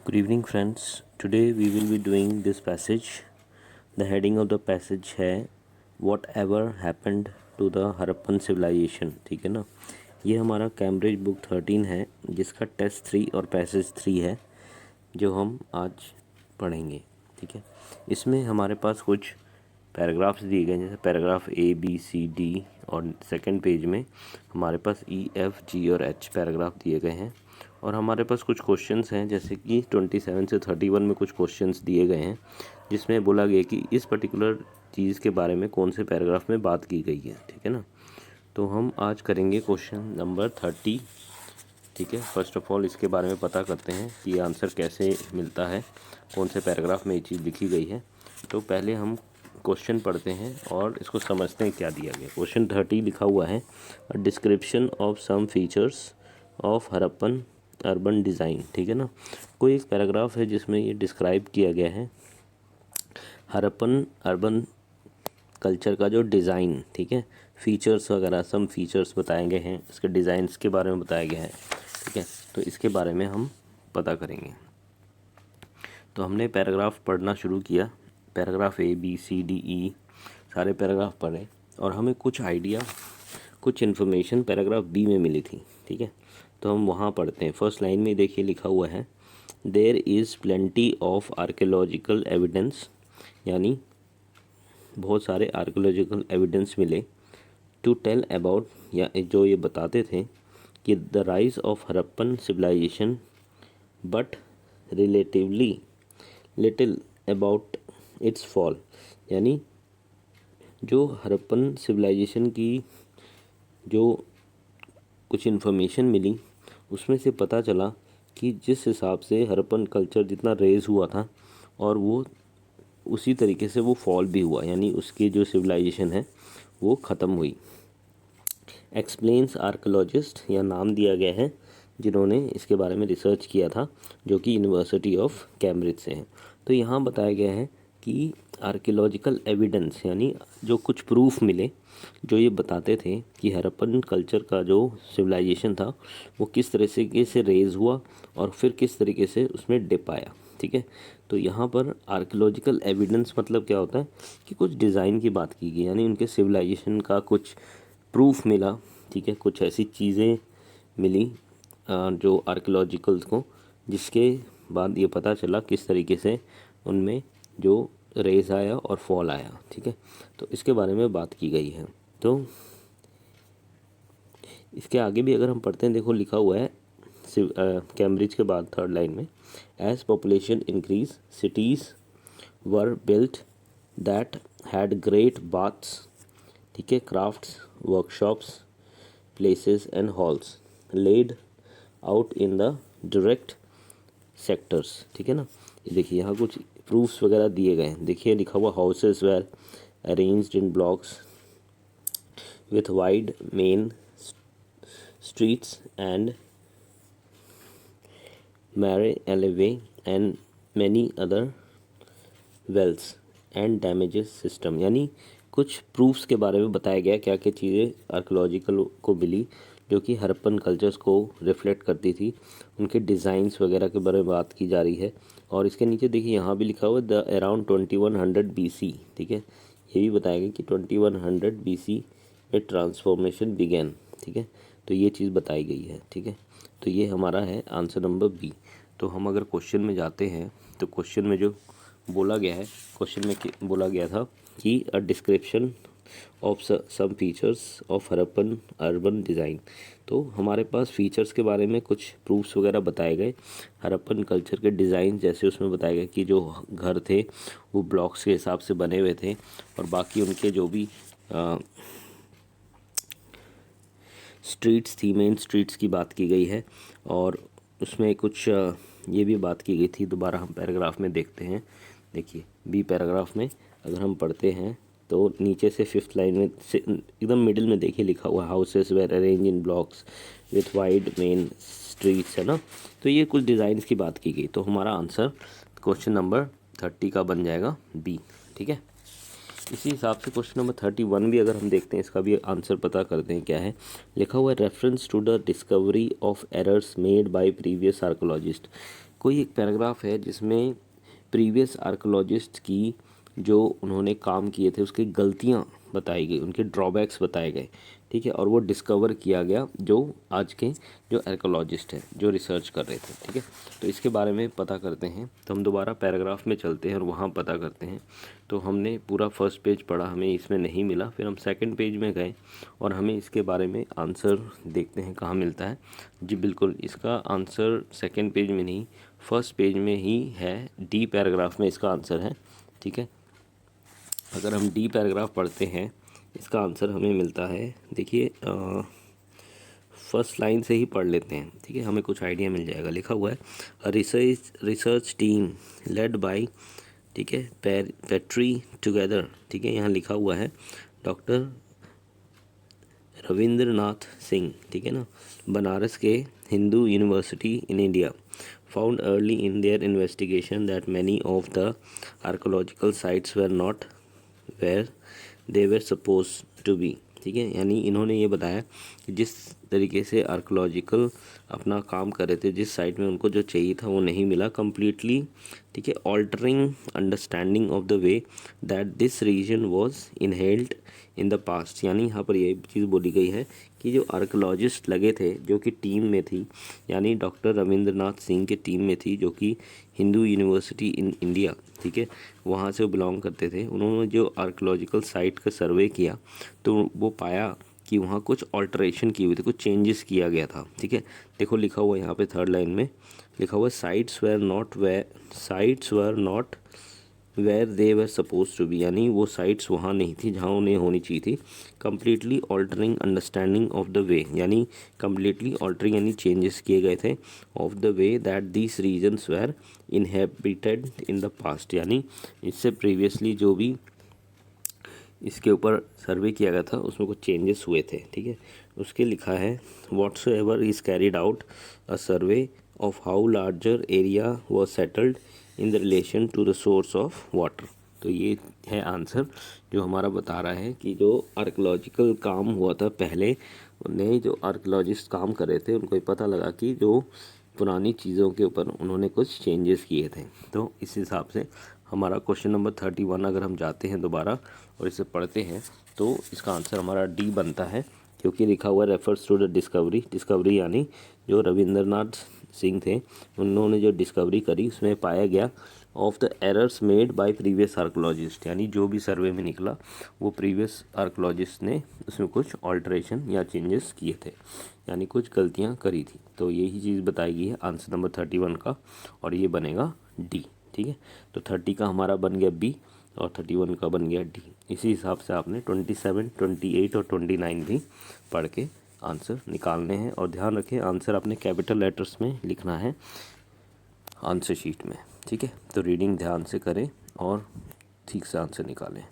Good evening, friends. Today we will be doing this passage. The heading of the passage है Whatever happened to the Harappan civilization. ठीक है ना। ये हमारा Cambridge book 13 है जिसका टेस्ट 3 और पैसेज 3 है जो हम आज पढ़ेंगे। ठीक है, इसमें हमारे पास कुछ पैराग्राफ्स दिए गए हैं, जैसे paragraph A B C D और सेकंड पेज में हमारे पास E F G और H पैराग्राफ दिए गए हैं। और हमारे पास कुछ क्वेश्चंस हैं, जैसे कि 27 से 31 में कुछ क्वेश्चंस दिए गए हैं जिसमें बोला गया कि इस पर्टिकुलर चीज़ के बारे में कौन से पैराग्राफ में बात की गई है। ठीक है ना। तो हम आज करेंगे क्वेश्चन नंबर 30। ठीक है, फर्स्ट ऑफ ऑल इसके बारे में पता करते हैं कि आंसर कैसे मिलता है, कौन से पैराग्राफ में ये चीज़ लिखी गई है। तो पहले हम क्वेश्चन पढ़ते हैं और इसको समझते हैं क्या दिया गया। क्वेश्चन 30 लिखा हुआ है, a description of some features of Harappan urban design. ठीक है ना। कोई एक पैराग्राफ है जिसमें ये डिस्क्राइब किया गया है हरप्पन अर्बन कल्चर का जो डिज़ाइन। ठीक है, फीचर्स वगैरह सम फीचर्स बताए गए हैं, इसके डिज़ाइंस के बारे में बताया गया है। ठीक है, तो इसके बारे में हम पता करेंगे। तो हमने पैराग्राफ पढ़ना शुरू किया, paragraph A B C D E सारे पैराग्राफ पढ़े और हमें कुछ आइडिया, कुछ इन्फॉर्मेशन पैराग्राफ B में मिली थी। ठीक है, तो हम वहाँ पढ़ते हैं। फर्स्ट लाइन में देखिए लिखा हुआ है, there is plenty of archaeological evidence, यानी बहुत सारे आर्कियोलॉजिकल एविडेंस मिले, टू टेल अबाउट, या जो ये बताते थे कि the rise of Harappan civilisation but relatively little about its fall, यानी जो हरप्पन सिविलाइजेशन की जो कुछ इन्फॉर्मेशन मिली उसमें से पता चला कि जिस हिसाब से हरप्पन कल्चर जितना रेज हुआ था और वो उसी तरीके से वो फॉल भी हुआ, यानी उसकी जो सिविलाइजेशन है वो ख़त्म हुई। एक्सप्लेन्स आर्कोलॉजिस्ट, या नाम दिया गया है जिन्होंने इसके बारे में रिसर्च किया था, जो कि यूनिवर्सिटी ऑफ कैम्ब्रिज से है। तो यहाँ बताया गया है कि आर्कियोलॉजिकल एविडेंस, यानी जो कुछ प्रूफ मिले जो ये बताते थे कि हरप्पन कल्चर का जो सिविलाइजेशन था वो किस तरीके से रेज हुआ और फिर किस तरीके से उसमें डिप आया। ठीक है, तो यहाँ पर आर्कियोलॉजिकल एविडेंस मतलब क्या होता है कि कुछ डिज़ाइन की बात की गई, यानी उनके सिविलाइजेशन का कुछ प्रूफ मिला। ठीक है, कुछ ऐसी चीज़ें मिली जो आर्कियोलॉजिकल्स को, जिसके बाद ये पता चला किस तरीके से उनमें जो रेज आया और फॉल आया। ठीक है, तो इसके बारे में बात की गई है। तो इसके आगे भी अगर हम पढ़ते हैं, देखो लिखा हुआ है कैम्ब्रिज के बाद थर्ड लाइन में, as population increase cities were built that had great baths, ठीक है, crafts, workshops, palaces and halls laid out in the direct sectors. ठीक है ना। ये देखिए यहाँ कुछ प्रूफ्स वगैरह दिए गए हैं। देखिए लिखा हुआ, houses were arranged in blocks with wide main streets and narrow alleyways and many other wells and drainage system, यानी कुछ प्रूफ्स के बारे में बताया गया क्या क्या चीज़ें आर्कियोलॉजिकल को मिली जो कि हरप्पन कल्चर्स को रिफ्लेक्ट करती थी, उनके डिज़ाइंस वगैरह के बारे में बात की जा रही है। और इसके नीचे देखिए यहाँ भी लिखा हुआ है, द अराउंड 2100 BC। ठीक है, ये भी बताया गया कि 2100 BC में ट्रांसफॉर्मेशन बिगेन। ठीक है, तो ये चीज़ बताई गई है। ठीक है, तो ये हमारा है आंसर नंबर बी। तो हम अगर क्वेश्चन में जाते हैं तो क्वेश्चन में जो बोला गया है, क्वेश्चन में बोला गया था कि a description of some features of Harappan urban design. तो हमारे पास फीचर्स के बारे में कुछ प्रूफ्स वगैरह बताए गए, हरप्पन कल्चर के डिज़ाइन, जैसे उसमें बताया गया कि जो घर थे वो ब्लॉक्स के हिसाब से बने हुए थे और बाकी उनके जो भी स्ट्रीट्स थी, मेन स्ट्रीट्स की बात की गई है। और उसमें कुछ ये भी बात की गई थी, दोबारा हम पैराग्राफ में देखते हैं। देखिए बी पैराग्राफ में अगर हम पढ़ते हैं तो नीचे से फिफ्थ लाइन में से एकदम मिडिल में देखिए लिखा हुआ, houses were arrange in blocks with wide main streets, है ना। तो ये कुछ डिज़ाइंस की बात की गई। तो हमारा आंसर क्वेश्चन नंबर 30 का बन जाएगा बी। ठीक है, इसी हिसाब से क्वेश्चन नंबर 31 भी अगर हम देखते हैं, इसका भी आंसर पता करते हैं क्या है। लिखा हुआ है, reference to the discovery of errors made by previous archaeologist. कोई एक पैराग्राफ है जिसमें प्रीवियस आर्कोलॉजिस्ट की जो उन्होंने काम किए थे उसकी गलतियाँ बताई गई, उनके ड्रॉबैक्स बताए गए, ठीक है, और वो डिस्कवर किया गया जो आज के जो आर्कोलॉजिस्ट हैं जो रिसर्च कर रहे थे, ठीक है। तो इसके बारे में पता करते हैं। तो हम दोबारा पैराग्राफ में चलते हैं और वहाँ पता करते हैं। तो हमने पूरा फर्स्ट पेज पढ़ा, हमें इसमें नहीं मिला, फिर हम सेकंड पेज में गए और हमें इसके बारे में आंसर देखते हैं कहाँ मिलता है। जी बिल्कुल, इसका आंसर सेकंड पेज में नहीं, फर्स्ट पेज में ही है, डी पैराग्राफ में इसका आंसर है, ठीक है। अगर हम डी पैराग्राफ पढ़ते हैं इसका आंसर हमें मिलता है, देखिए फर्स्ट लाइन से ही पढ़ लेते हैं, ठीक है, हमें कुछ आइडिया मिल जाएगा। लिखा हुआ है रिसर्च टीम लेड बाय, ठीक है, पेट्री टुगेदर, ठीक है, यहाँ लिखा हुआ है डॉक्टर रविंद्रनाथ सिंह, ठीक है ना, बनारस के Hindu university in India found early in their investigation that many of the archaeological sites were not where they were supposed to be, ठीक है। यानी इन्होंने ये बताया कि जिस तरीके से आर्कोलॉजिकल अपना काम कर रहे थे, जिस साइट में उनको जो चाहिए था वो नहीं मिला कंप्लीटली, ठीक है, altering understanding of the way that this region was inhaled in the past. यानी यहाँ पर ये चीज़ बोली गई है कि जो आर्कोलॉजिस्ट लगे थे जो कि टीम में थी, यानी डॉक्टर रविंद्रनाथ सिंह के टीम में थी जो कि हिंदू यूनिवर्सिटी इन इंडिया, ठीक है, वहाँ से वो बिलोंग करते थे। उन्होंने जो आर्कोलॉजिकल साइट का सर्वे किया तो वो पाया कि वहाँ कुछ ऑल्टरेशन की हुई थी, कुछ चेंजेस किया गया था, ठीक है। देखो लिखा हुआ यहाँ पे थर्ड लाइन में लिखा हुआ sites were not where they were suppose to be, यानी वो साइट्स वहाँ नहीं थी जहाँ उन्हें होनी चाहिए थी। Completely altering understanding of the way, यानी कम्प्लीटली ऑल्टरिंग यानी चेंजेस किए गए थे of the way that these regions were inhabited in the past, यानी इससे प्रीवियसली जो भी इसके ऊपर सर्वे किया गया था उसमें कुछ चेंजेस हुए थे, ठीक है। उसके लिखा है whatsoever is carried out a survey of how larger area was settled in the relation to the source of water. तो ये है आंसर जो हमारा बता रहा है कि जो आर्कोलॉजिकल काम हुआ था पहले, उन्हें जो आर्कोलॉजिस्ट काम कर रहे थे उनको ये पता लगा कि जो पुरानी चीज़ों के ऊपर उन्होंने कुछ चेंजेस किए थे। तो इस हिसाब से हमारा क्वेश्चन नंबर 31 अगर हम जाते हैं दोबारा और इसे पढ़ते हैं तो इसका आंसर हमारा डी बनता है, क्योंकि लिखा हुआ रेफर्स टू द डिस्कवरी यानी जो रविंद्रनाथ सिंह थे उन्होंने जो डिस्कवरी करी उसमें पाया गया of the errors made by previous archaeologist, यानी जो भी सर्वे में निकला वो प्रीवियस आर्कोलॉजिस्ट ने उसमें कुछ ऑल्टरेशन या चेंजेस किए थे, यानी कुछ गलतियां करी थी। तो यही चीज़ बताई गई है आंसर नंबर 31 का और ये बनेगा डी, ठीक है। तो 30 का हमारा बन गया बी और 31 का बन गया डी। इसी हिसाब से आपने 27, 28 और 29 भी पढ़ के आंसर निकालने हैं। और ध्यान रखें आंसर आपने कैपिटल लेटर्स में लिखना है आंसर शीट में, ठीक है। तो रीडिंग ध्यान से करें और ठीक से आंसर निकालें।